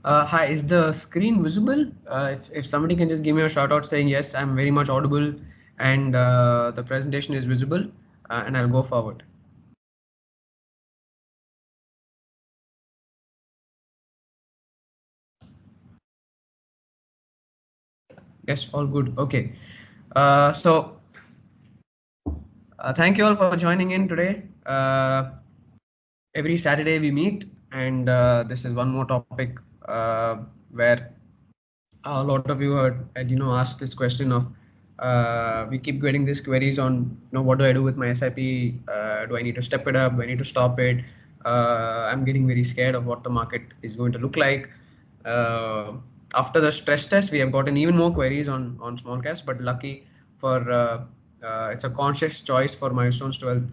Hi, is the screen visible? If somebody can just give me a shout out saying yes, I'm very much audible and the presentation is visible, and I'll go forward. Yes, all good. Okay. So thank you all for joining in today. Every Saturday we meet, and this is one more topic where a lot of you had asked this question of we keep getting these queries on what do I do with my SIP? Do I need to step it up? Do I need to stop it? I'm getting very scared of what the market is going to look like. After the stress test, we have gotten even more queries on small caps, but lucky for it's a conscious choice for Milestones2Wealth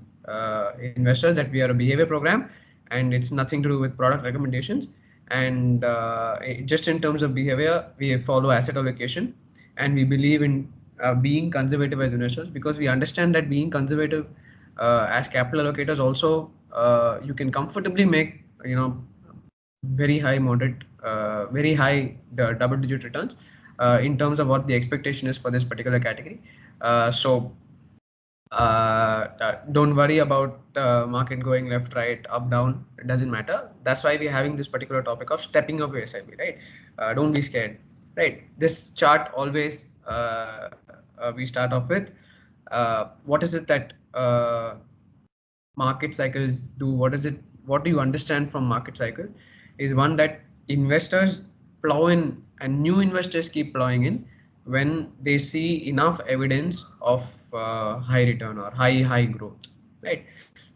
investors that we are a behavior program, and it's nothing to do with product recommendations. And just in terms of behavior, we follow asset allocation, and we believe in being conservative as investors because we understand that being conservative as capital allocators also you can comfortably make very high moderate very high double digit returns in terms of what the expectation is for this particular category. So don't worry about market going left, right, up, down. It doesn't matter. That's why we're having this particular topic of stepping up your SIP, right? Don't be scared, right? This chart always we start off with what is it that market cycles do? What is it? What do you understand from market cycle? Is one that investors plow in and new investors keep plowing in when they see enough evidence of high return or high growth, right?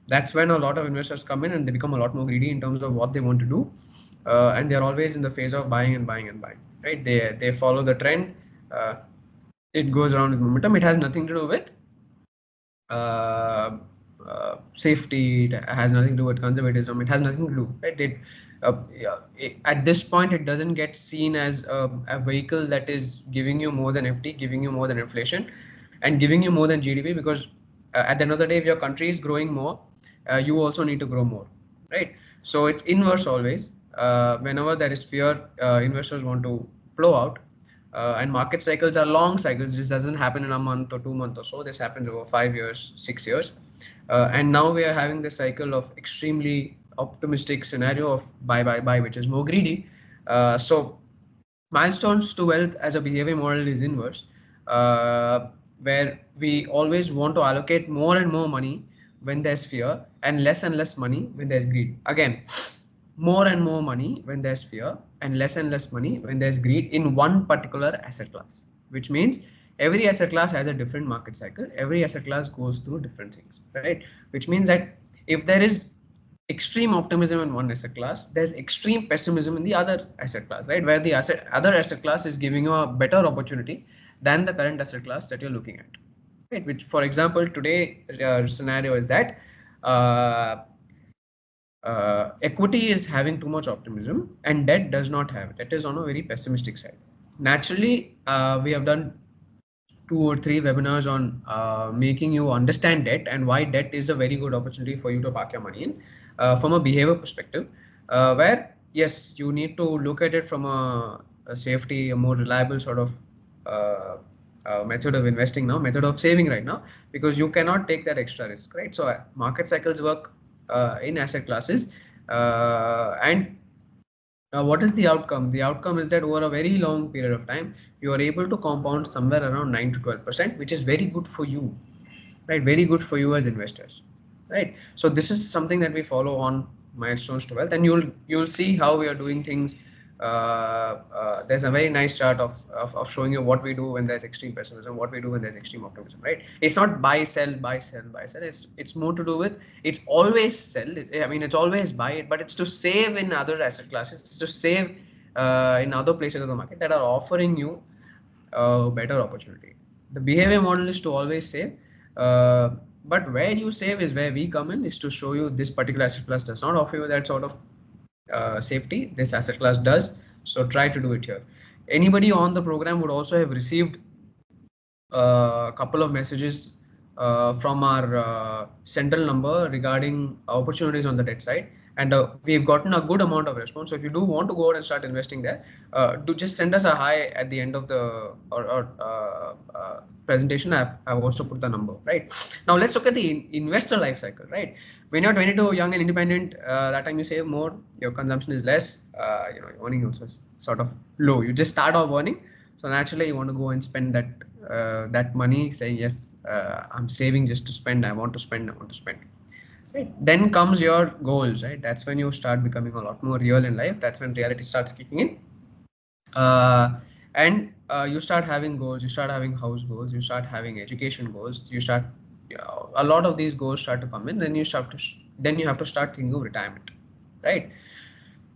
That's when a lot of investors come in and they become a lot more greedy in terms of what they want to do, and they're always in the phase of buying and buying and buying, right? They follow the trend. It goes around with momentum. It has nothing to do with uh, safety. It has nothing to do with conservatism. It has nothing to do, right? At this point, it doesn't get seen as a vehicle that is giving you more than FD, giving you more than inflation, and giving you more than GDP. Because at the end of the day, if your country is growing more, you also need to grow more, right? So it's inverse always. Whenever there is fear, investors want to blow out, and market cycles are long cycles. This doesn't happen in a month or 2 months or so. This happens over 5 years, 6 years. And now we are having this cycle of extremely optimistic scenario of buy, which is more greedy. So milestones to wealth as a behavior model is inverse, where we always want to allocate more and more money when there's fear and less money when there's greed. Again, more and more money when there's fear and less money when there's greed in one particular asset class, which means every asset class has a different market cycle. Every asset class goes through different things, right? Which means that if there is extreme optimism in one asset class, there's extreme pessimism in the other asset class, right? Where the other asset class is giving you a better opportunity than the current asset class that you're looking at, right? Which, for example, today scenario is that uh, equity is having too much optimism and debt does not have it. It is on a very pessimistic side. Naturally, we have done 2 or 3 webinars on making you understand debt and why debt is a very good opportunity for you to park your money in from a behavior perspective, where yes, you need to look at it from a safety, a more reliable sort of uh, method of investing now, method of saving right now, because you cannot take that extra risk, right? So market cycles work in asset classes, and what is the outcome? The outcome is that over a very long period of time, you are able to compound somewhere around 9 to 12%, which is very good for you, right? Very good for you as investors, right? So this is something that we follow on Milestones to Wealth, and you'll see how we are doing things. There's a very nice chart of showing you what we do when there's extreme pessimism, what we do when there's extreme optimism, right? It's not buy, sell, buy, sell, buy, sell. It's more to do with it's always sell. I mean, it's always buy it, but it's to save in other asset classes. It's to save in other places of the market that are offering you a better opportunity. The behavior model is to always save, uh, but where you save is where we come in, is to show you this particular asset class does not offer you that sort of safety. This asset class does, so try to do it here. Anybody on the program would also have received a couple of messages from our central number regarding opportunities on the debt side. and we've gotten a good amount of response. So if you do want to go out and start investing there, do just send us a hi at the end of the presentation. I've also put the number. Right now, let's look at the investor life cycle. Right, when you're 22, young and independent, that time you save more, your consumption is less, your earning also is sort of low. You just start off earning, so naturally you want to go and spend that money, saying yes, I'm saving just to spend. I want to spend. I want to spend. Right. Then comes your goals, right? That's when you start becoming a lot more real in life. That's when reality starts kicking in. And you start having goals, you start having house goals, you start having education goals, a lot of these goals start to come in. Then you have to start thinking of retirement, right?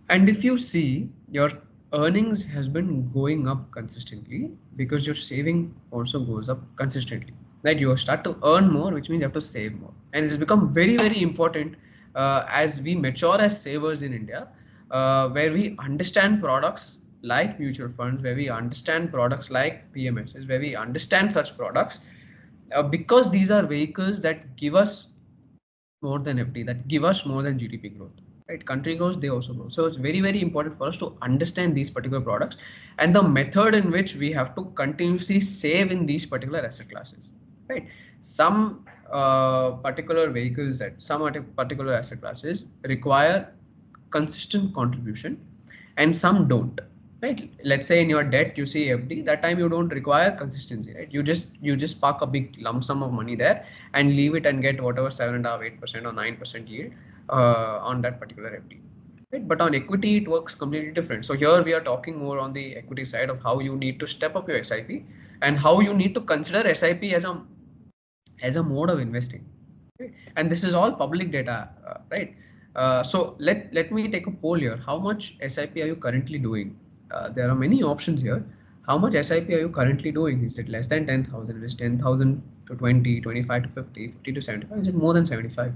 And if you see, your earnings has been going up consistently because your saving also goes up consistently. Right? You start to earn more, which means you have to save more. And it has become very, very important as we mature as savers in India, where we understand products like mutual funds, where we understand products like PMSs, where we understand such products, because these are vehicles that give us more than FD, that give us more than GDP growth. Right? Country grows, they also grow. So it's very, very important for us to understand these particular products and the method in which we have to continuously save in these particular asset classes. Right? Some particular vehicles that some particular asset classes require consistent contribution and some don't. Right? Let's say in your debt you see FD, that time you don't require consistency, right? You just park a big lump sum of money there and leave it and get whatever 7.5, 8% or 9% yield on that particular FD. Right? But on equity it works completely different. So here we are talking more on the equity side of how you need to step up your SIP and how you need to consider SIP as a mode of investing. Right? And this is all public data, right? So let me take a poll here. How much SIP are you currently doing? There are many options here. How much SIP are you currently doing? Is it less than 10,000? Is it 10,000 to 20, 25 to 50, 50 to 75? Is it more than 75?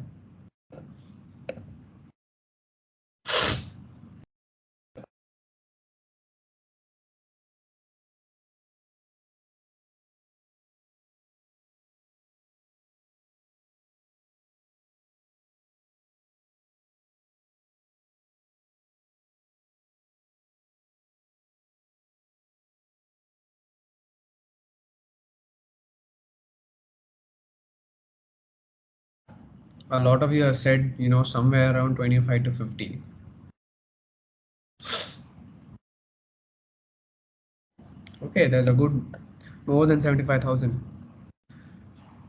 A lot of you have said, somewhere around 25 to 50. Okay, there's a good more than 75,000.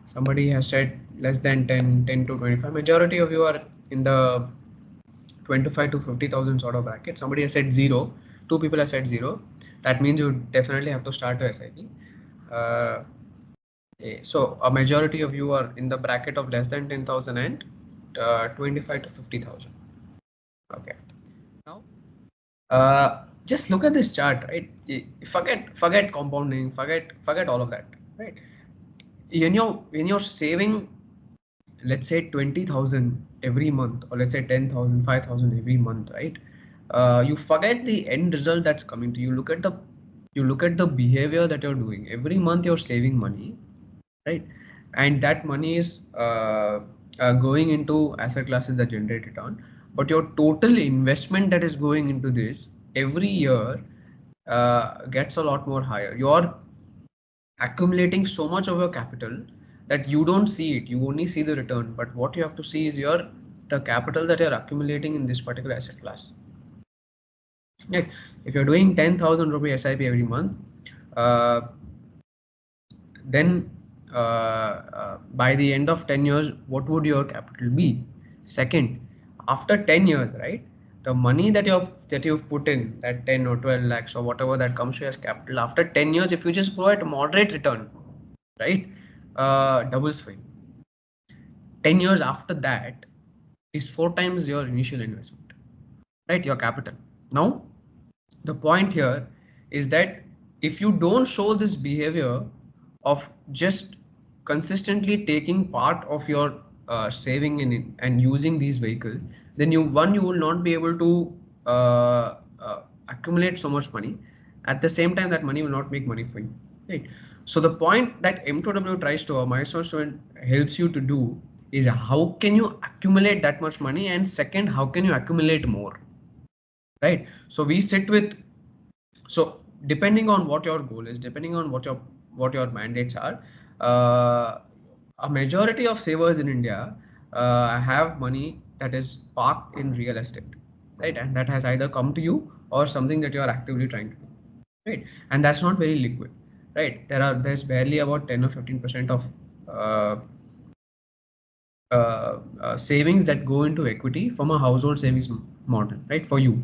Somebody has said less than 10, 10 to 25. Majority of you are in the 25 to 50,000 sort of bracket. Somebody has said zero. Two people have said zero. That means you definitely have to start a SIP. Uh, so a majority of you are in the bracket of less than 10,000 and 25 to 50,000. Okay. Now, just look at this chart, right? Forget compounding, forget all of that, right? When you're saving, let's say 20,000 every month, or let's say 10,000, 5,000 every month, right? You forget the end result that's coming to you. You look at the behavior that you're doing. Every month you're saving money, right? And that money is going into asset classes that generate return. But your total investment that is going into this every year gets a lot more higher. You're accumulating so much of your capital that you don't see it. You only see the return. But what you have to see is the capital that you're accumulating in this particular asset class. Like if you're doing 10,000 rupee SIP every month, uh, then by the end of 10 years, what would your capital be? Second, after 10 years, right? The money that you've put in, that 10 or 12 lakhs or whatever that comes to as capital, after 10 years, if you just grow at a moderate return, right? Doubles for you. 10 years after that is 4 times your initial investment, right? Your capital. Now, the point here is that if you don't show this behavior of just consistently taking part of your saving in it and using these vehicles, then you will not be able to accumulate so much money. At the same time, that money will not make money for you, right? So the point that M2W tries to, or Milestones to helps you to do, is how can you accumulate that much money, and second, how can you accumulate more, right? So we sit with, so depending on what your goal is, depending on what your mandates are, uh, a majority of savers in India have money that is parked in real estate, right? And that has either come to you or something that you are actively trying to do, right? And that's not very liquid, right? There's barely about 10 or 15% of uh, savings that go into equity from a household savings model, right? For you,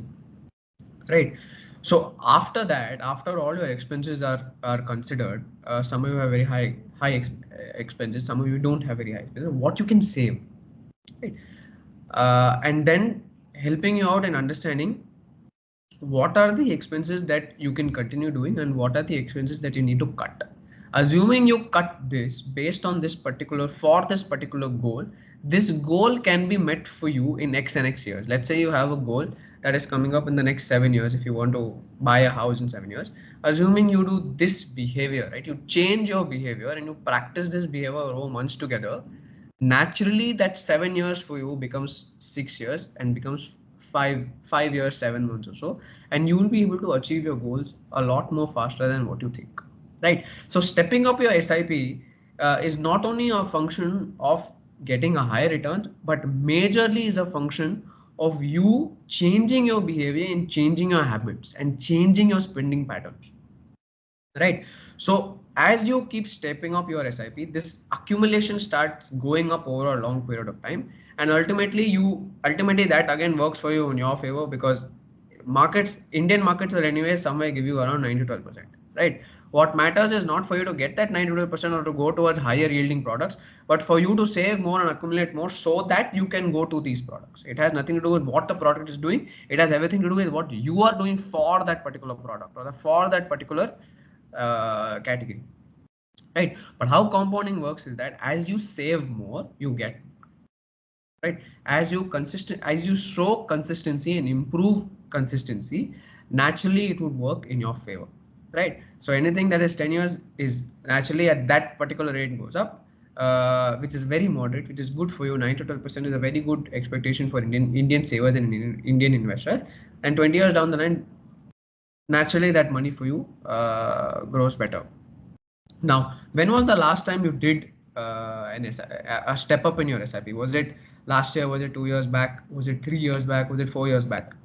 right? So after that, after all your expenses are considered, some of you have very expenses, some of you don't have very high expenses, what you can save, right? And then helping you out in understanding what are the expenses that you can continue doing and what are the expenses that you need to cut. Assuming you cut this based on this particular, for this particular goal, this goal can be met for you in X and X years. Let's say you have a goal that is coming up in the next 7 years. If you want to buy a house in 7 years, assuming you do this behavior, right? You change your behavior and you practice this behavior over months together, naturally that 7 years for you becomes 6 years and becomes 5 years 7 months or so, and you will be able to achieve your goals a lot more faster than what you think, right? So stepping up your SIP is not only a function of getting a higher return, but majorly is a function of you changing your behavior and changing your habits and changing your spending patterns, right? So as you keep stepping up your SIP, this accumulation starts going up over a long period of time, and ultimately that again works for you in your favor, because Indian markets will anyway somewhere give you around 9 to 12%, right? What matters is not for you to get that 9 to 12% or to go towards higher yielding products, but for you to save more and accumulate more so that you can go to these products. It has nothing to do with what the product is doing. It has everything to do with what you are doing for that particular product or for that particular category, right? But how compounding works is that as you save more, you get, right? As you show consistency and improve consistency, naturally it would work in your favor, right? So anything that is 10 years is naturally at that particular rate goes up, which is very moderate, which is good for you. 9 to 12% is a very good expectation for Indian savers and Indian investors. And 20 years down the line, naturally that money for you grows better. Now, when was the last time you did a step up in your SIP? Was it last year? Was it 2 years back? Was it 3 years back? Was it 4 years back?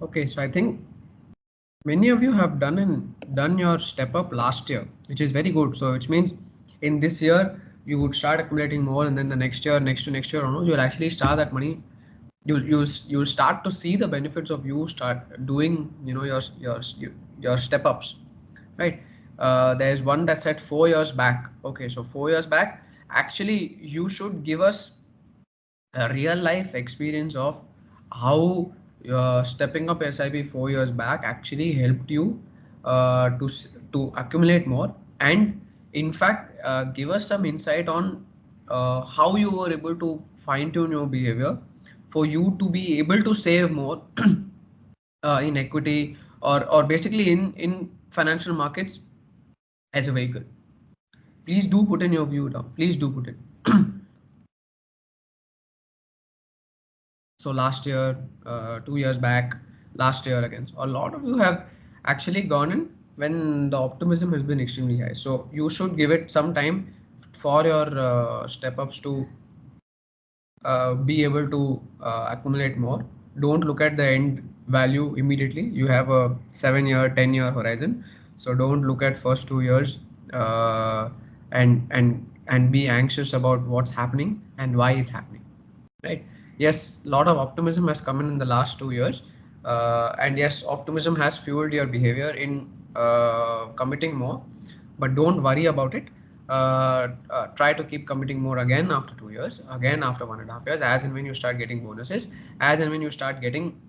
Okay, so I think many of you have done your step up last year, which is very good. So which means in this year you would start accumulating more, and then the next year, next to next year onwards, you'll actually start that money. You'll start to see the benefits of you start doing, your step ups, right? There's one that's at 4 years back. Okay, so 4 years back, actually you should give us a real life experience of how stepping up SIP 4 years back actually helped you to accumulate more, and in fact give us some insight on how you were able to fine tune your behavior for you to be able to save more in equity, or basically in financial markets as a vehicle. Please do put in your view down. Please do put it. So last year, 2 years back, last year again. So a lot of you have actually gone in when the optimism has been extremely high. So you should give it some time for your step ups to be able to accumulate more. Don't look at the end value immediately. You have a 7 year, 10 year horizon. So don't look at first 2 years and be anxious about what's happening and why it's happening, right? Yes, a lot of optimism has come in the last 2 years, and yes, optimism has fueled your behavior in committing more. But don't worry about it. Try to keep committing more again after 2 years, again after 1.5 years, as and when you start getting bonuses, as and when you start getting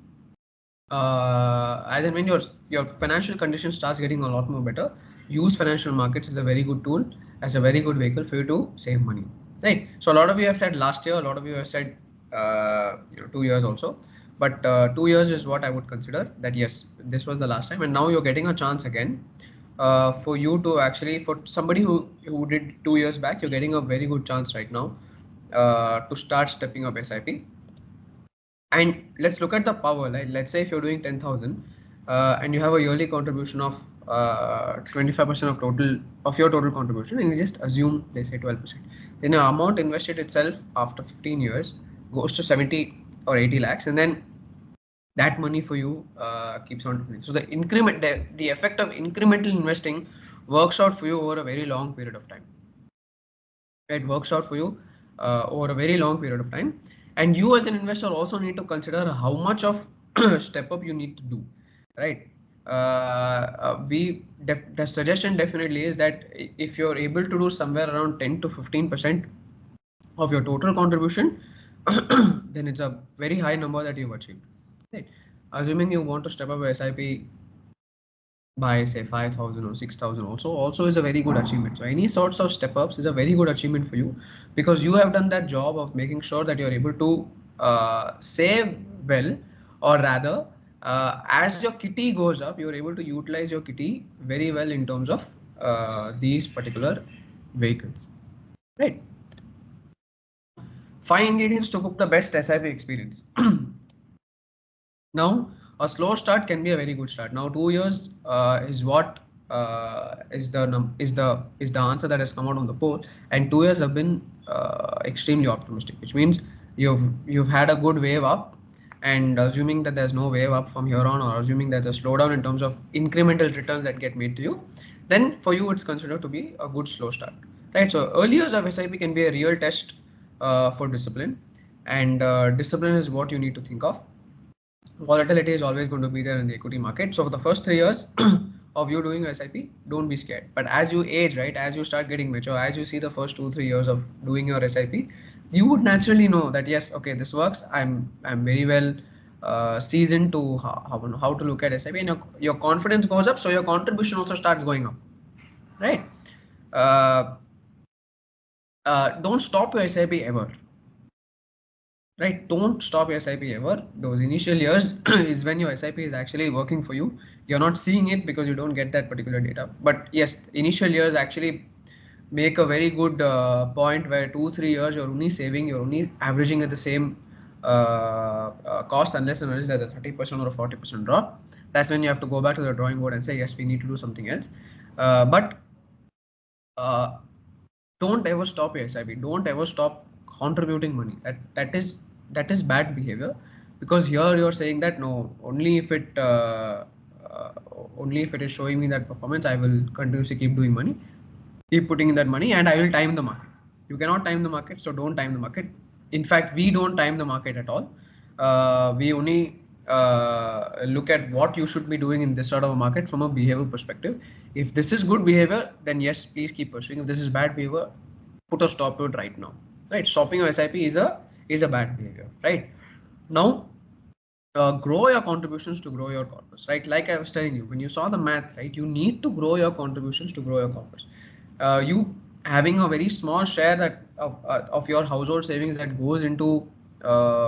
as and when your financial condition starts getting a lot more better. Use financial markets as a very good tool, as a very good vehicle for you to save money, right? So a lot of you have said last year, a lot of you have said 2 years also, but 2 years is what I would consider that yes, this was the last time, and now you're getting a chance again, for you to actually, for somebody who did 2 years back, you're getting a very good chance right now to start stepping up SIP. And let's look at the power. Like, let's say if you're doing 10,000 and you have a yearly contribution of 25% of your total contribution, and you just assume they say 12%, then your amount invested itself after 15 years goes to 70 or 80 lakhs, and then that money for you keeps on decreasing. So the effect of incremental investing works out for you over a very long period of time. It works out for you over a very long period of time, and you as an investor also need to consider how much of step up you need to do, right? The suggestion definitely is that if you're able to do somewhere around 10 to 15% of your total contribution, then it's a very high number that you've achieved, right? Assuming you want to step up a SIP by say 5,000 or 6,000 also is a very good achievement. So any sorts of step ups is a very good achievement for you, because you have done that job of making sure that you're able to save well, or rather, as your kitty goes up, you're able to utilize your kitty very well in terms of these particular vehicles, right? 5 ingredients to cook the best SIP experience. Now, a slow start can be a very good start. Now, 2 years is what is the answer that has come out on the poll, and 2 years have been extremely optimistic, which means you've had a good wave up, and assuming that there's no wave up from here on, or assuming there's a slowdown in terms of incremental returns that get made to you, then for you it's considered to be a good slow start, right? So early years of SIP can be a real test for discipline, and discipline is what you need to think of. Volatility is always going to be there in the equity market. So for the first 3 years of you doing SIP, don't be scared. But as you age, right, as you start getting mature, as you see the first 2 3 years of doing your SIP, you would naturally know that yes, okay, this works. I'm very well seasoned to how to look at SIP, and your confidence goes up, so your contribution also starts going up, right? Uh, don't stop your SIP ever, right? Don't stop your SIP ever. Those initial years is when your SIP is actually working for you. You're not seeing it because you don't get that particular data. But yes, initial years actually make a very good point where 2 3 years you're only saving, you're only averaging at the same cost, unless and unless there's a 30% or a 40% drop. That's when you have to go back to the drawing board and say, yes, we need to do something else. But uh, don't ever stop your SIP. Don't ever stop contributing money. That is bad behavior, because here you're saying that no, uh, only if it is showing me that performance, I will continuously keep doing money, keep putting in that money, and I will time the market. You cannot time the market, so don't time the market. In fact, we don't time the market at all. We only look at what you should be doing in this sort of a market from a behavioral perspective. If this is good behavior, then yes, please keep pursuing. If this is bad behavior, put a stop to it right now. Right? Stopping your SIP is a bad behavior. Right? Now, grow your contributions to grow your corpus, right? Like I was telling you, when you saw the math, right, you need to grow your contributions to grow your corpus. You having a very small share that of your household savings that goes into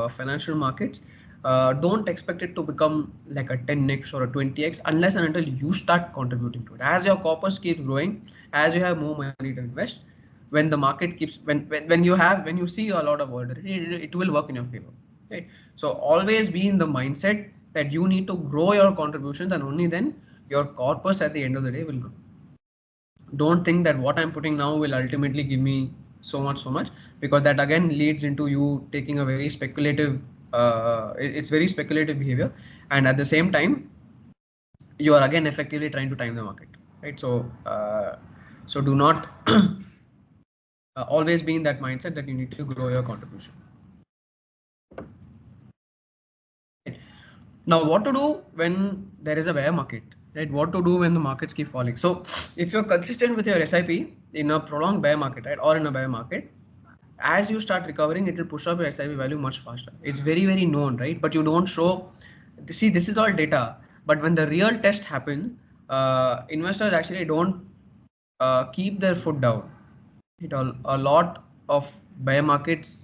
financial markets, don't expect it to become like a 10x or a 20x unless and until you start contributing to it. As your corpus keeps growing, as you have more money to invest, when the market keeps when you see a lot of volatility, it will work in your favor, right? So always be in the mindset that you need to grow your contributions, and only then your corpus at the end of the day will grow. Don't think that what I'm putting now will ultimately give me so much, because that again leads into you taking a very speculative it's very speculative behavior, and at the same time you are again effectively trying to time the market, right? So do not always be in that mindset that you need to grow your contribution. Now, what to do when there is a bear market, right? What to do when the markets keep falling? So, if you're consistent with your SIP in a prolonged bear market, right, or in a bear market, as you start recovering, it will push up your SIP value much faster. It's very, very known, right? But you don't show. See, this is all data. But when the real test happens, investors actually don't keep their foot down. A lot of bear markets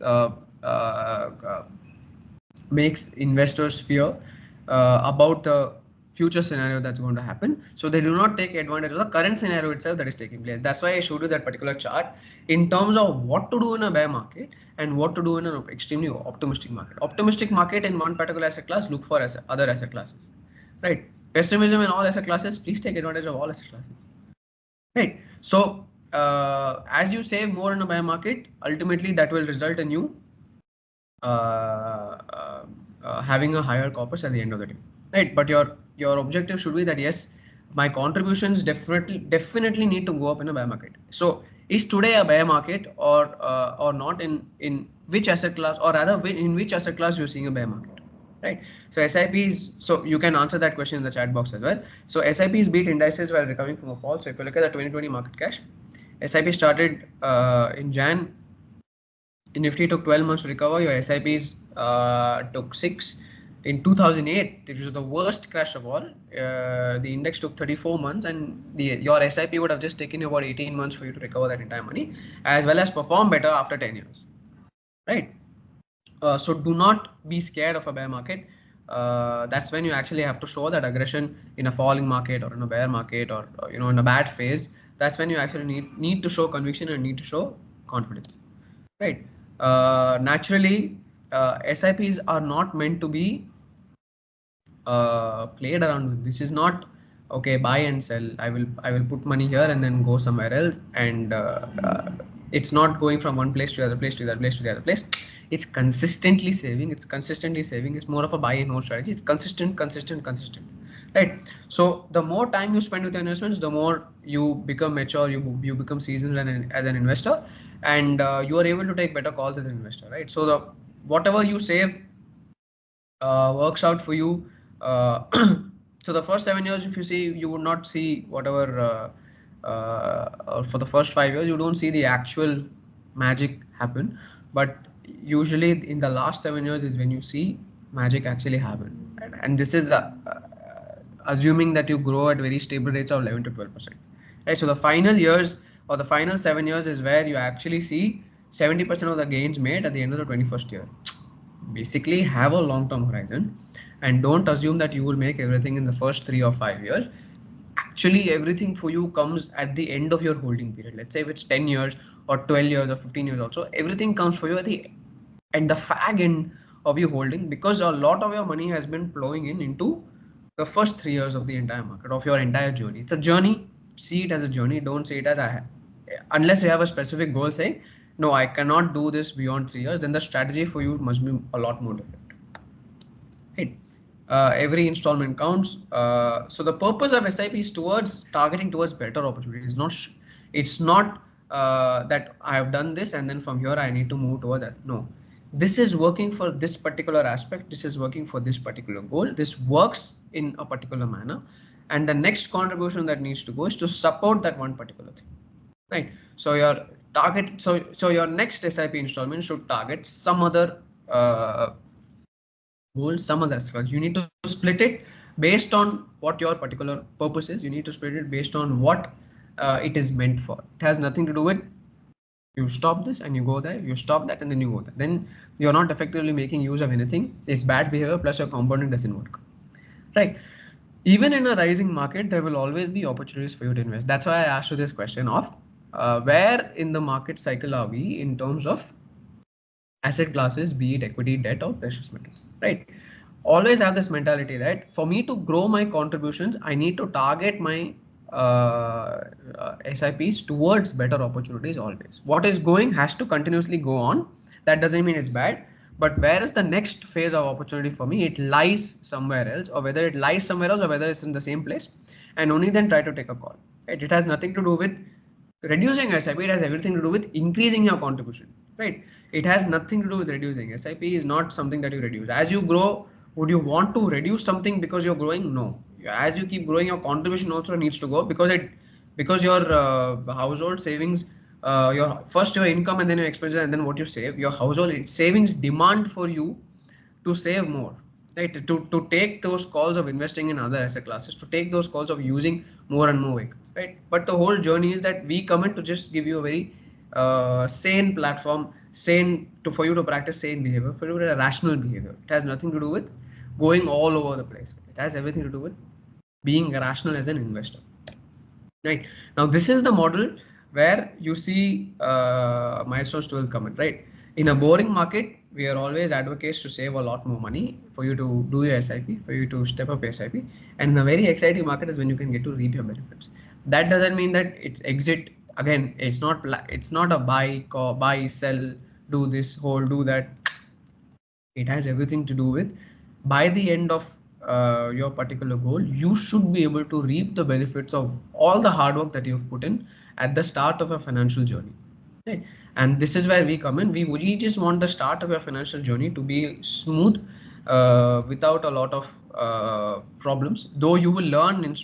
makes investors fear about the future scenario that's going to happen. So they do not take advantage of the current scenario itself that is taking place. That's why I showed you that particular chart in terms of what to do in a bear market and what to do in an extremely optimistic market. Optimistic market in one particular asset class, look for other asset classes, right? Pessimism in all asset classes, please take advantage of all asset classes, right? So as you save more in a bear market, ultimately that will result in you having a higher corpus at the end of the day, right? But your objective should be that yes, my contributions definitely need to go up in a bear market. So is today a bear market or not in which asset class, or rather in which asset class you're seeing a bear market, right? So SIPs, so you can answer that question in the chat box as well. So SIPs beat indices while recovering from a fall. So if you look at the 2020 market cash, SIP started in Jan. Nifty took 12 months to recover. Your SIPs took 6. In 2008, which was the worst crash of all, the index took 34 months, and your SIP would have just taken you about 18 months for you to recover that entire money, as well as perform better after 10 years, right? So do not be scared of a bear market. That's when you actually have to show that aggression in a falling market or in a bear market, or in a bad phase. That's when you actually need to show conviction and need to show confidence, right? Naturally, SIPs are not meant to be played around with. This is not okay, buy and sell. I will put money here and then go somewhere else, and it's not going from one place to the other place to the other place to the other place. It's consistently saving. It's consistently saving. It's more of a buy and hold strategy. It's consistent, consistent, consistent, right? So the more time you spend with your investments, the more you become mature. You become seasoned as an investor, and you are able to take better calls as an investor, right? So the whatever you save works out for you. So the first 7 years, if you see, you would not see whatever. For the first 5 years, you don't see the actual magic happen, but usually in the last 7 years is when you see magic actually happen, and this is assuming that you grow at very stable rates of 11 to 12%. Right. So the final years or the final 7 years is where you actually see 70% of the gains made at the end of the 21st year. Basically, have a long-term horizon and don't assume that you will make everything in the first 3 or 5 years. Actually, everything for you comes at the end of your holding period. Let's say if it's 10 years or 12 years or 15 years also, everything comes for you at the fag end of you holding, because a lot of your money has been flowing into the first 3 years of the entire market, of your entire journey. It's a journey. See it as a journey. Don't see it as unless you have a specific goal saying, no, I cannot do this beyond 3 years, then the strategy for you must be a lot more different. Right. Every installment counts. So the purpose of SIP is towards targeting towards better opportunities. It's not that I have done this and then from here I need to move toward that. No, this is working for this particular aspect. This is working for this particular goal. This works in a particular manner, and the next contribution that needs to go is to support that one particular thing. Right. So your target. So your next SIP installment should target some other goal, some other skills. You need to split it based on what your particular purpose is. You need to split it based on what it is meant for. It has nothing to do with you stop this and you go there, you stop that and then you go there. Then you're not effectively making use of anything. It's bad behavior plus your compounding doesn't work. Right. Even in a rising market, there will always be opportunities for you to invest. That's why I asked you this question of where in the market cycle are we in terms of asset classes, be it equity, debt, or precious metals, right? Always have this mentality that for me to grow my contributions, I need to target my SIPs towards better opportunities always. What is going has to continuously go on. That doesn't mean it's bad, but where is the next phase of opportunity for me? It lies somewhere else, or whether it lies somewhere else, or whether it's in the same place, and only then try to take a call. Right? It has nothing to do with reducing SIP. It has everything to do with increasing your contribution, right? It has nothing to do with reducing. SIP is not something that you reduce. As you grow Would you want to reduce something because you're growing? No. As you keep growing, your contribution also needs to go, because your household savings, your income and then your expenses and then what you save, your household savings demand for you to save more, right? To take those calls of investing in other asset classes, to take those calls of using more and more vehicles, right? But the whole journey is that we come in to just give you a very sane platform, sane to for you to practice sane behavior, for you to rational behavior. It has nothing to do with going all over the place. It has everything to do with being rational as an investor. Right. Now, this is the model where you see Milestones2Wealth come in, right? In a boring market, we are always advocates to save a lot more money for you to do your SIP, for you to step up your SIP. And in a very exciting market is when you can get to reap your benefits. That doesn't mean that it's exit. Again, it's not a buy, sell, do this, hold, do that. It has everything to do with, by the end of your particular goal, you should be able to reap the benefits of all the hard work that you've put in at the start of a financial journey. Right? And this is where we come in. We just want the start of your financial journey to be smooth, without a lot of problems. Though you will learn,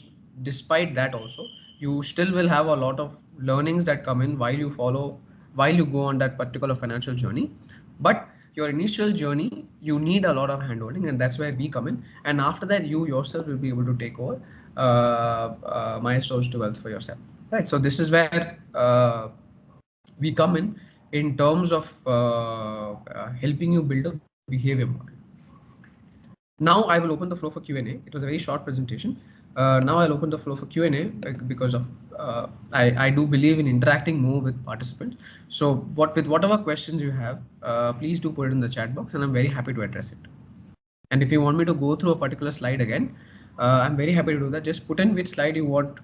despite that also, you still will have a lot of learnings that come in while you go on that particular financial journey. But your initial journey, you need a lot of handholding, and that's where we come in. And after that, you yourself will be able to take over Milestones2Wealth for yourself. Right. So this is where we come in terms of helping you build a behavior model. Now I will open the floor for Q&A. It was a very short presentation. Now I'll open the floor for Q&A because of I do believe in interacting more with participants. So with whatever questions you have, please do put it in the chat box, and I'm very happy to address it. And if you want me to go through a particular slide again, I'm very happy to do that. Just put in which slide you want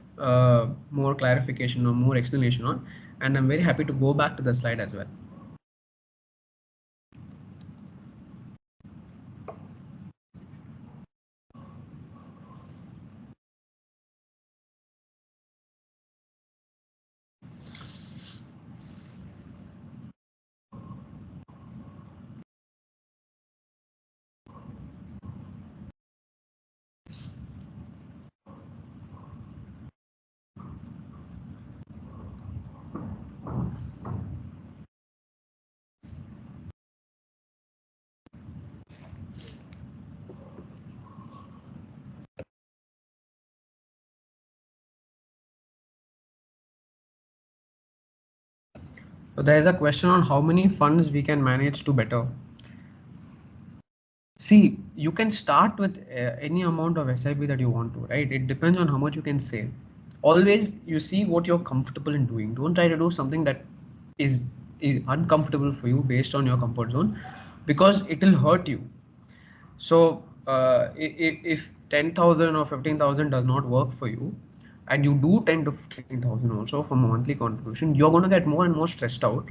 more clarification or more explanation on, and I'm very happy to go back to the slide as well. So there is a question on how many funds we can manage to better. See, you can start with any amount of SIP that you want to, right? It depends on how much you can save. Always you see what you're comfortable in doing. Don't try to do something that is uncomfortable for you based on your comfort zone, because it will hurt you. So if 10,000 or 15,000 does not work for you, and you do 10 to 15,000 also from a monthly contribution, you're going to get more and more stressed out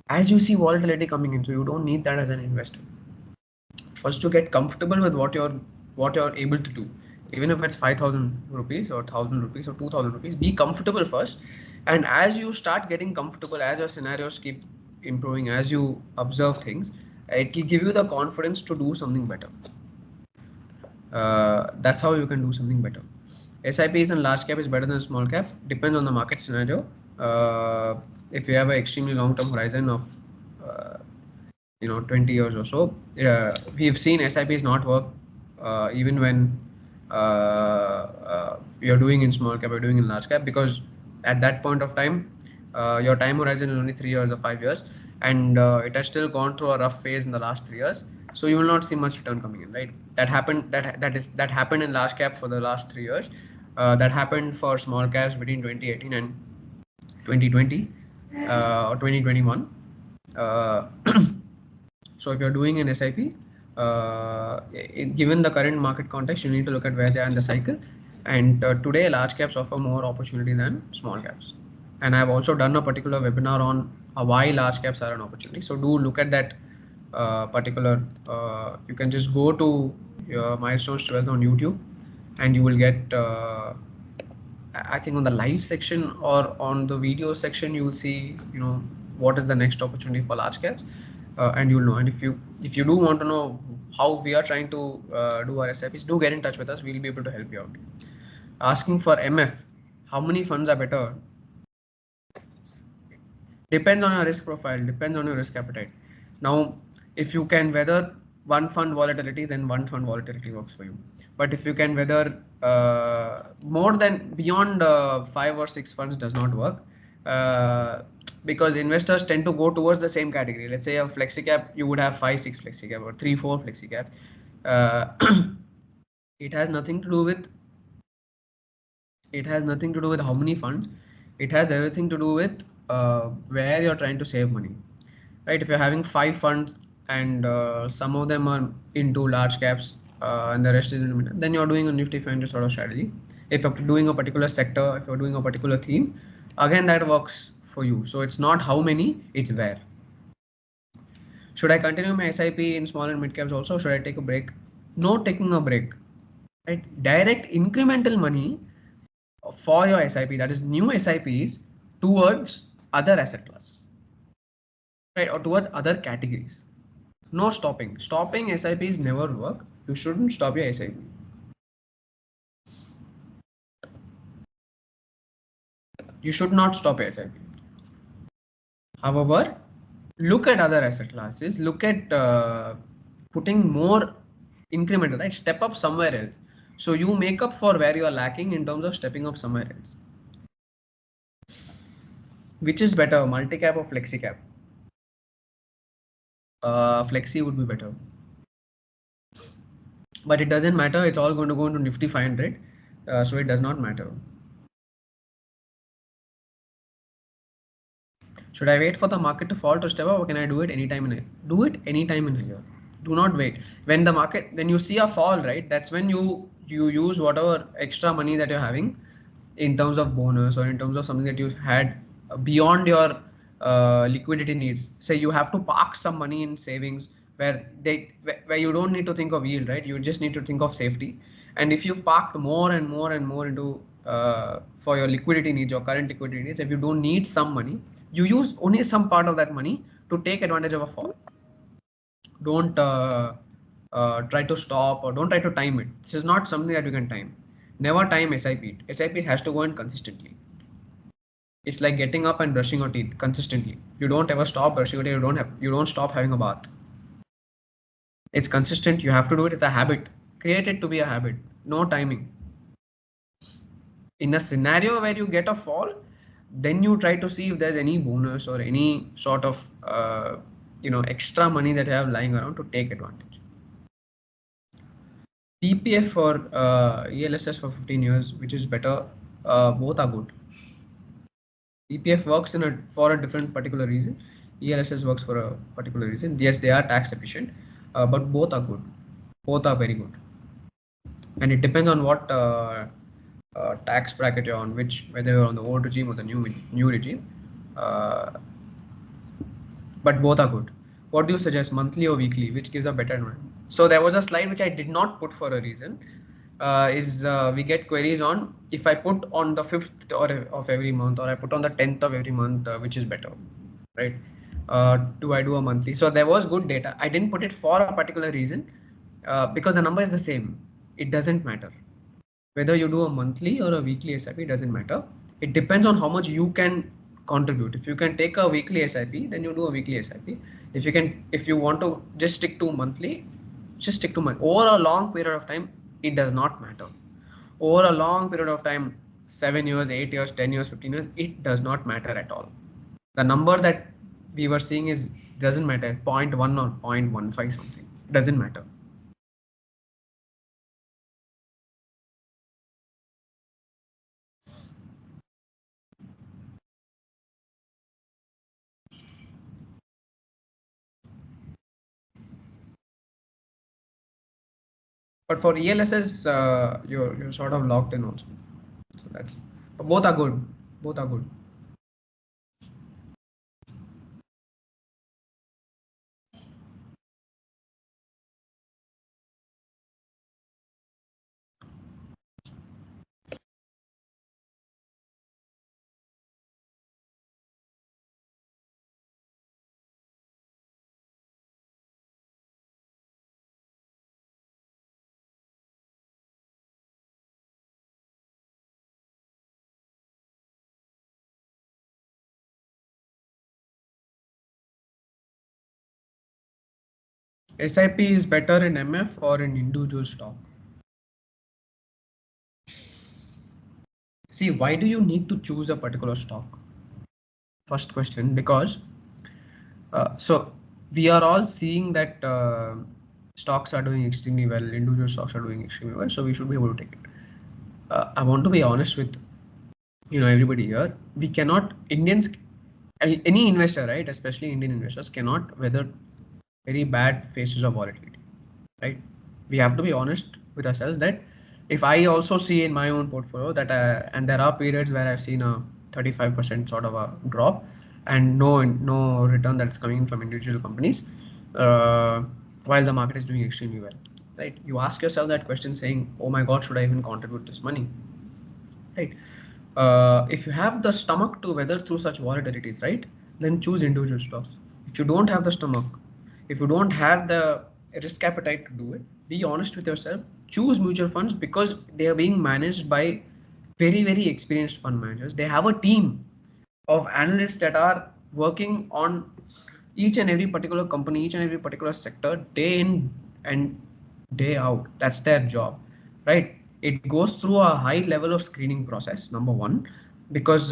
as you see volatility coming in. So you don't need that as an investor. First, to get comfortable with what you're able to do, even if it's 5,000 rupees or 1,000 rupees or 2,000 rupees, be comfortable first. And as you start getting comfortable, as your scenarios keep improving, as you observe things, it will give you the confidence to do something better. That's how you can do something better. SIPs and large cap is better than small cap, depends on the market scenario. If you have an extremely long-term horizon of 20 years or so, we've seen SIPs not work even when you're doing in small cap or doing in large cap, because at that point of time your time horizon is only 3 years or 5 years, and it has still gone through a rough phase in the last 3 years, so you will not see much return coming in, right? That happened in large cap for the last 3 years. That happened for small caps between 2018 and 2020 or 2021. So if you're doing an SIP, given the current market context, you need to look at where they are in the cycle. And today, large caps offer more opportunity than small caps. And I've also done a particular webinar on why large caps are an opportunity. So do look at that particular. You can just go to your Milestones2Wealth on YouTube, and you will get. I think on the live section or on the video section, you will see, what is the next opportunity for large caps. And you'll know. And if you do want to know how we are trying to do our SIPs, do get in touch with us. We'll be able to help you out. Asking for MF, how many funds are better? Depends on your risk profile, depends on your risk appetite. Now, if you can weather one fund volatility, then one fund volatility works for you. But if you can weather more than beyond 5 or 6 funds, does not work. Because investors tend to go towards the same category. Let's say a flexi cap, you would have 5, 6 flexi cap or 3, 4 flexi cap. It has nothing to do with how many funds. It has everything to do with where you're trying to save money, right? If you're having 5 funds and some of them are into large caps and the rest is in middle, then you're doing a Nifty 500 sort of strategy. If you're doing a particular sector, if you're doing a particular theme, again that works for you. So it's not how many, it's where. Should I continue my SIP in small and mid caps also? Should I take a break? No taking a break, right? Direct incremental money for your SIP, that is new SIPs, towards other asset classes, right? Or towards other categories. No stopping. Stopping SIPs never work. You shouldn't stop your SIP. You should not stop your SIP. However, look at other asset classes. Look at putting more incremental, right? Step up somewhere else. So you make up for where you are lacking in terms of stepping up somewhere else. Which is better, multi-cap or flexi-cap? Flexi would be better. But it doesn't matter. It's all going to go into Nifty 500. So it does not matter. Should I wait for the market to fall to step up, or can I do it anytime in a year? Do it anytime in a year. Do not wait. When the market, when you see a fall, right? That's when you use whatever extra money that you're having in terms of bonus or in terms of something that you had beyond your liquidity needs. Say you have to park some money in savings where you don't need to think of yield, right? You just need to think of safety. And if you've parked more and more and more into for your liquidity needs, your current liquidity needs, if you don't need some money, you use only some part of that money to take advantage of a fall. Don't try to stop or don't try to time it. This is not something that you can time. Never time SIP. SIP has to go in consistently. It's like getting up and brushing your teeth consistently. You don't ever stop brushing your teeth. You don't stop having a bath. It's consistent. You have to do it. It's a habit. Create it to be a habit. No timing. In a scenario where you get a fall, then you try to see if there's any bonus or any sort of extra money that you have lying around to take advantage. PPF for ELSS for 15 years, which is better? Both are good. PPF works for a different particular reason. ELSS works for a particular reason. Yes, they are tax efficient, but both are good. Both are very good, and it depends on what tax bracket you're on, whether you're on the old regime or the new regime. But both are good. What do you suggest, monthly or weekly? Which gives a better environment? So there was a slide which I did not put for a reason. We get queries on if I put on the 5th of every month, or I put on the 10th of every month, which is better, right? Do I do a monthly? So there was good data. I didn't put it for a particular reason because the number is the same. It doesn't matter whether you do a monthly or a weekly SIP. It doesn't matter. It depends on how much you can contribute. If you can take a weekly SIP, then you do a weekly SIP. If you want to just stick to monthly, just stick to monthly. Over a long period of time, it does not matter. Over a long period of time, 7 years, 8 years, 10 years, 15 years, it does not matter at all. The number that we were seeing doesn't matter, 0.1 or 0.15 something. It doesn't matter. But for ELSS, you're sort of locked in also. So both are good. Both are good. SIP is better in MF or in individual stock? See, why do you need to choose a particular stock? First question, because so we are all seeing that stocks are doing extremely well, individual stocks are doing extremely well, so we should be able to take it. I want to be honest with everybody here. We cannot Indians, any investor, right, especially Indian investors, cannot weather very bad phases of volatility, right? We have to be honest with ourselves that if I also see in my own portfolio that and there are periods where I've seen a 35% sort of a drop and no return that's coming in from individual companies, uh, while the market is doing extremely well, right? You ask yourself that question saying, oh my god, should I even contribute this money, right? If you have the stomach to weather through such volatilities, right, then choose individual stocks. If you don't have the stomach, if you don't have the risk appetite to do it, be honest with yourself. Choose mutual funds because they are being managed by very experienced fund managers. They have a team of analysts that are working on each and every particular company, each and every particular sector, day in and day out. That's their job, right? It goes through a high level of screening process, number one, because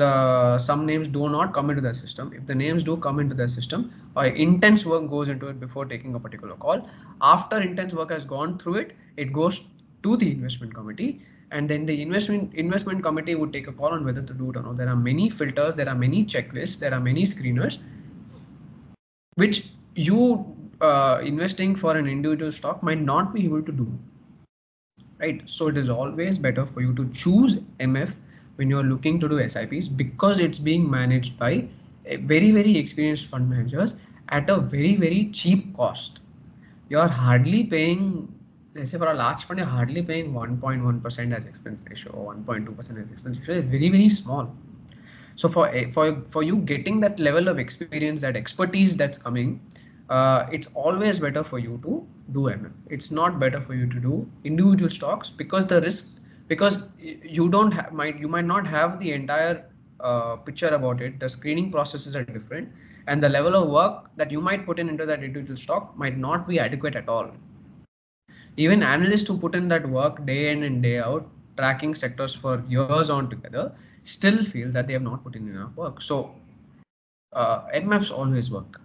some names do not come into the system. If the names do come into the system, intense work goes into it before taking a particular call. After intense work has gone through it, it goes to the investment committee, and then the investment committee would take a call on whether to do it or not. There are many filters, there are many checklists, there are many screeners, which you investing for an individual stock might not be able to do, right? So it is always better for you to choose MF when you're looking to do SIPs because it's being managed by very experienced fund managers at a very cheap cost. You're hardly paying, let's say for a large fund, you're hardly paying 1.1% as expense ratio or 1.2% as expense ratio. It's very small. So for you getting that level of experience, that expertise that's coming, it's always better for you to do MF. It's not better for you to do individual stocks because the risk, because you don't have might you might not have the entire picture about it. The screening processes are different, and the level of work that you might put in into that individual stock might not be adequate at all. Even analysts who put in that work day in and day out, tracking sectors for years on together, still feel that they have not put in enough work. So MFs always work.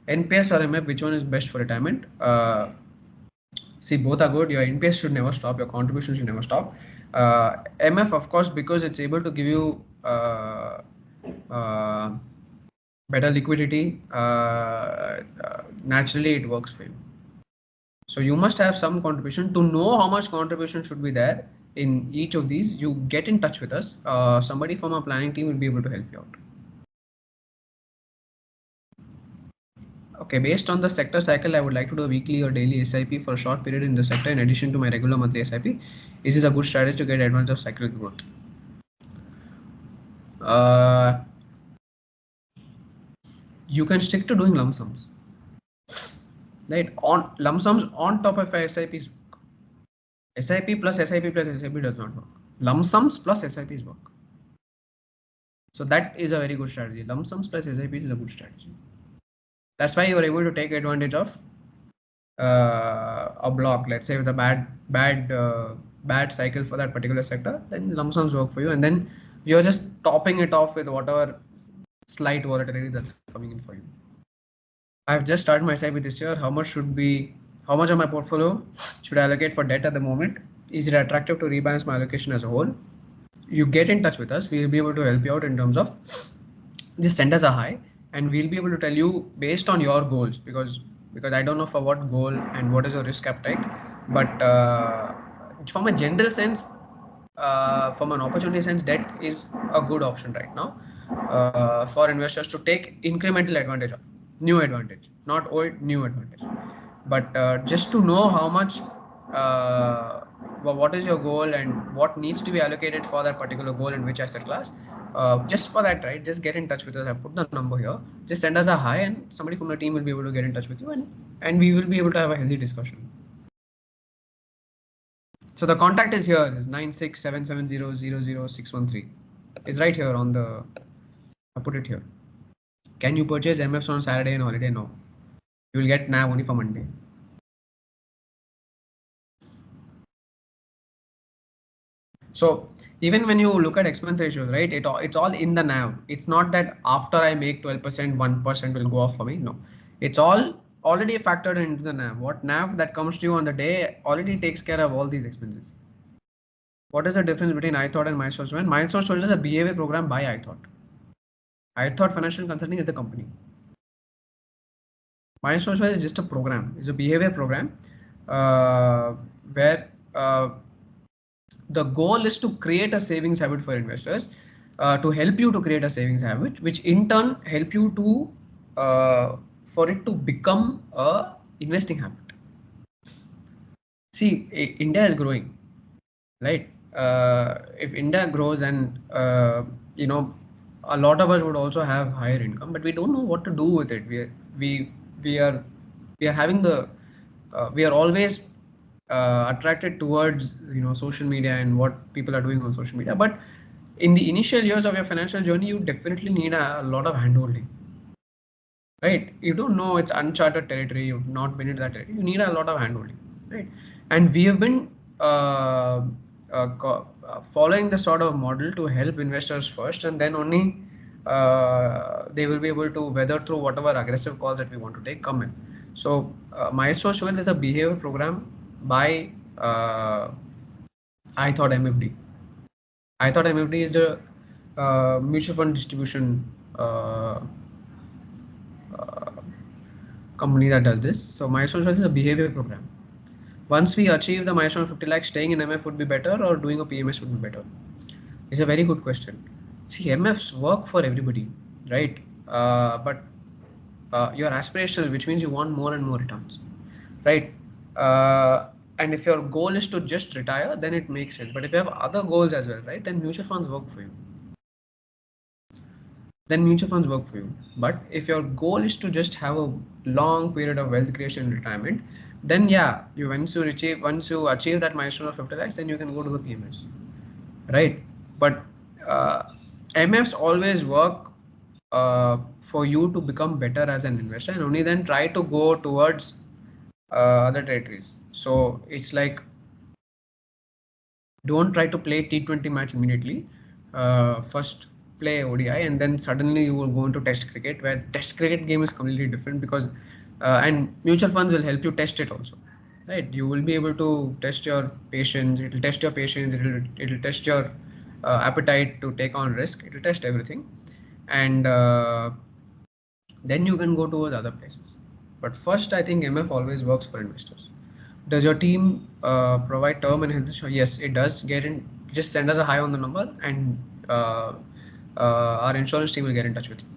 NPS or MF, which one is best for retirement? See, both are good. Your NPS should never stop. Your contribution should never stop. MF, of course, because it's able to give you uh, better liquidity. Naturally, it works for you. So you must have some contribution. To know how much contribution should be there in each of these, you get in touch with us. Somebody from our planning team will be able to help you out. Okay, based on the sector cycle, I would like to do a weekly or daily SIP for a short period in the sector in addition to my regular monthly SIP. Is this a good strategy to get advantage of cyclical growth? Uh, you can stick to doing lump sums. Right? On lump sums on top of SIPs. SIP plus SIP plus SIP does not work. Lump sums plus SIPs work. So that is a very good strategy. Lump sums plus SIPs is a good strategy. That's why you are able to take advantage of a block. Let's say with a bad cycle for that particular sector, then lump sums work for you, and then you're just topping it off with whatever slight volatility that's coming in for you. I've just started my SIP this year. How much of my portfolio should I allocate for debt at the moment? Is it attractive to rebalance my allocation as a whole? You get in touch with us. We'll be able to help you out in terms of just send us a hi, and we'll be able to tell you based on your goals, because I don't know for what goal and what is your risk appetite, but from a general sense, from an opportunity sense, debt is a good option right now for investors to take incremental advantage of, new advantage, not old, new advantage. But just to know how much, what is your goal and what needs to be allocated for that particular goal in which asset class, just for that, right, just get in touch with us. I put the number here. Just send us a hi, and somebody from the team will be able to get in touch with you, and we will be able to have a healthy discussion. So the contact is here. Is 9677000613. Is right here on the. I put it here. Can you purchase MFs on Saturday and holiday? No. You will get NAV only for Monday. So even when you look at expense ratios, right, it's all in the NAV. It's not that after I make 12%, 1% will go off for me. No, it's all already factored into the NAV. What NAV that comes to you on the day already takes care of all these expenses. What is the difference between iThought and Milestones2Wealth? Milestones2Wealth is a behavior program by iThought. iThought Financial Consulting is the company. Milestones2Wealth is just a program. It's a behavior program where the goal is to create a savings habit for investors, to help you to create a savings habit, which in turn help you to for it to become a investing habit. See, India is growing, right? If India grows and you know, a lot of us would also have higher income, but we don't know what to do with it. We we are we are having the we are always attracted towards, you know, social media and what people are doing on social media. But in the initial years of your financial journey, you definitely need a lot of handholding, right? You don't know, it's uncharted territory. You've not been into that territory. You need a lot of handholding, right? And we have been following the sort of model to help investors first, and then only they will be able to weather through whatever aggressive calls that we want to take come in. So Milestones2Wealth is a behavior program by iThought MFD. iThought MFD is the mutual fund distribution uh, uh, company that does this. So Milestones is a behavior program. Once we achieve the milestone of 50 lakhs, staying in MF would be better or doing a PMS would be better? It's a very good question. See, MFs work for everybody, right? But you're aspirational, which means you want more and more returns, right? And if your goal is to just retire, then it makes sense. But if you have other goals as well, right, then mutual funds work for you. But if your goal is to just have a long period of wealth creation in retirement, then yeah, once you achieve that milestone of 50 lakhs, then you can go to the PMS, right? But uh, MFs always work for you to become better as an investor, and only then try to go towards other territories. So it's like, don't try to play T20 match immediately. First play ODI, and then suddenly you will go into Test cricket, where Test cricket game is completely different, because and mutual funds will help you test it also, right? You will be able to test your patience. It will test your patience. It will test your appetite to take on risk. It will test everything, and then you can go towards other places. But first, I think MF always works for investors. Does your team provide term and health insurance? Yes, it does. Get in. Just send us a hi on the number, and our insurance team will get in touch with you.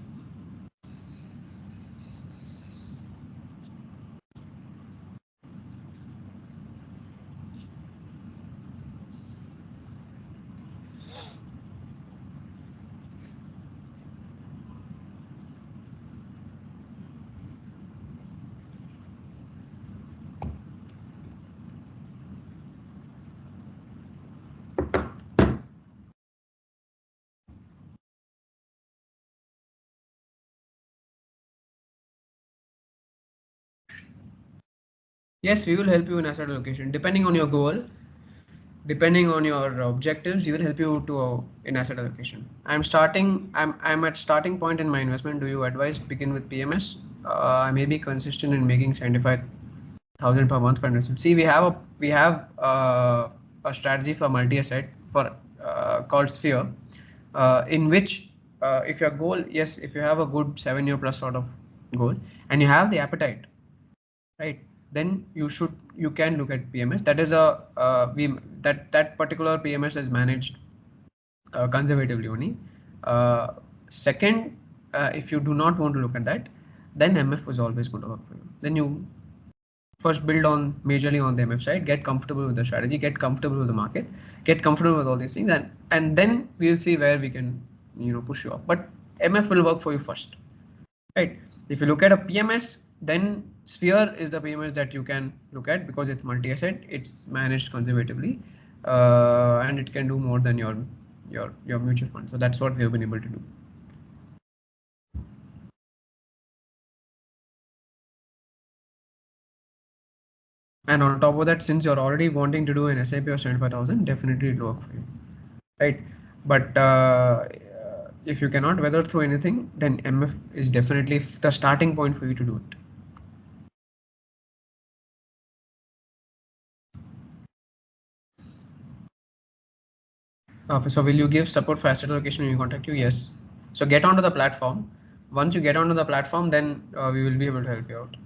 Yes, we will help you in asset allocation depending on your goal, depending on your objectives. We will help you to in asset allocation. I'm at starting point in my investment. Do you advise begin with PMS? I may be consistent in making 75,000 per month for investment. See, we have a strategy for multi-asset for called Sphere, in which if your goal, yes, if you have a good 7 year plus sort of goal and you have the appetite, right, then you can look at PMS. That is a we that particular PMS is managed conservatively only. Second, if you do not want to look at that, then MF is always going to work for you. Then you first build on majorly on the MF side, get comfortable with the strategy, get comfortable with the market, get comfortable with all these things, and then we'll see where we can, you know, push you off. But MF will work for you first, right? If you look at a PMS, then Sphere is the PMS that you can look at, because it's multi-asset, it's managed conservatively, and it can do more than your mutual fund. So that's what we have been able to do. And on top of that, since you're already wanting to do an SIP of 75,000, definitely it'll work for you, right? But if you cannot weather through anything, then MF is definitely the starting point for you to do it. So will you give support for asset allocation when we contact you? Yes. So get onto the platform. Once you get onto the platform, then we will be able to help you out.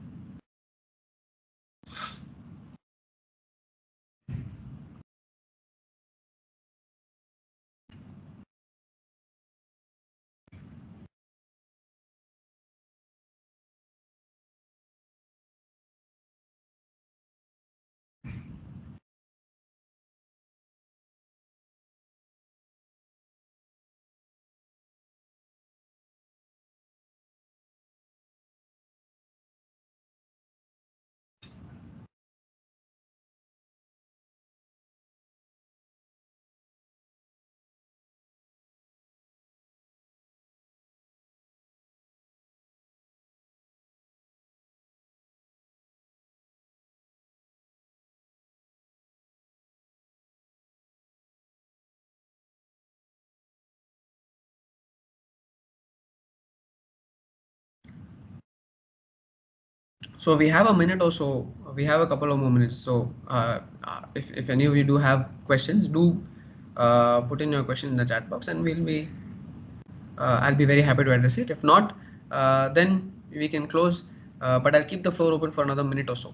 So we have a minute or so. We have a couple of more minutes. So if any of you do have questions, do put in your question in the chat box, and I'll be very happy to address it. If not, then we can close. But I'll keep the floor open for another minute or so.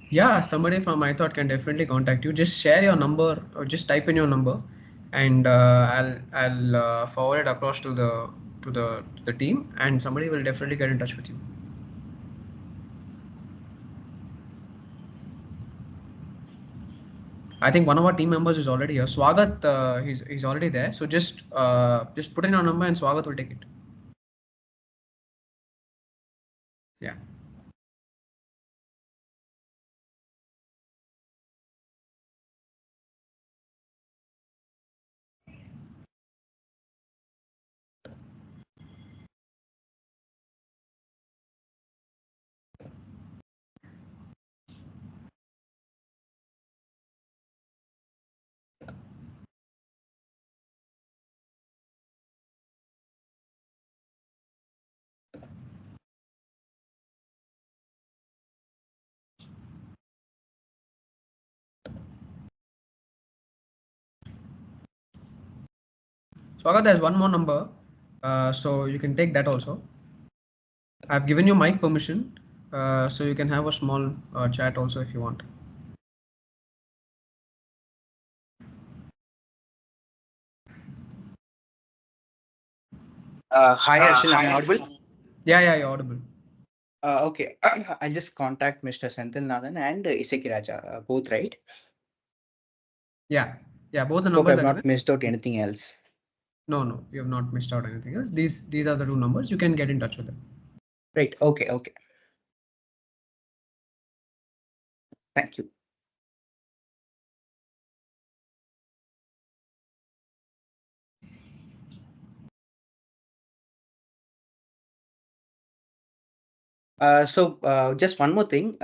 Yeah, somebody from my thought can definitely contact you. Just share your number or just type in your number, and I'll forward it across to the team, and somebody will definitely get in touch with you. I think one of our team members is already here. Swagat, he's already there. So just put in your number and Swagat will take it. Yeah. Swagat, there's one more number, so you can take that also. I've given you mic permission, so you can have a small chat also if you want. Hi, Harshil, am I audible? Yeah, you're audible. Okay, I'll just contact Mr. Senthil Nathan and Iseki Raja, both, right? Yeah, both the Hope numbers I've are given. not missed out anything else. No, you have not missed out anything else. These are the two numbers. You can get in touch with them. Right, okay. Thank you. Just one more thing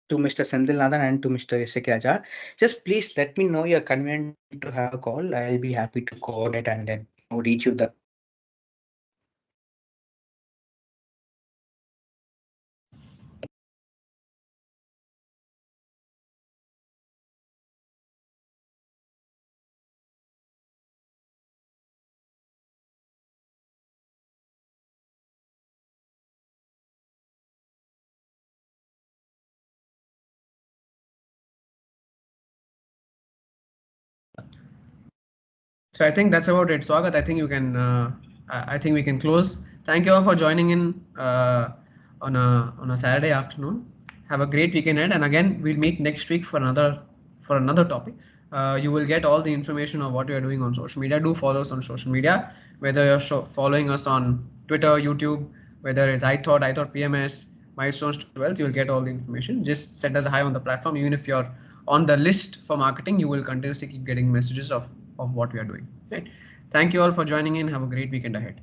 to Mr. Senthil Nathan and to Mr. Iseki Raja. Just please let me know you're convenient to have a call. I'll be happy to coordinate and then reach you the. So I think that's about it. Swagat, I think you can. I think we can close. Thank you all for joining in on a Saturday afternoon. Have a great weekend ahead, and again we'll meet next week for another topic. You will get all the information of what we are doing on social media. Do follow us on social media, whether you're following us on Twitter, YouTube, whether it's I thought PMS, Milestones to Wealth. You'll get all the information. Just send us a hi on the platform. Even if you're on the list for marketing, you will continuously keep getting messages of what we are doing. Right. Thank you all for joining in. Have a great weekend ahead.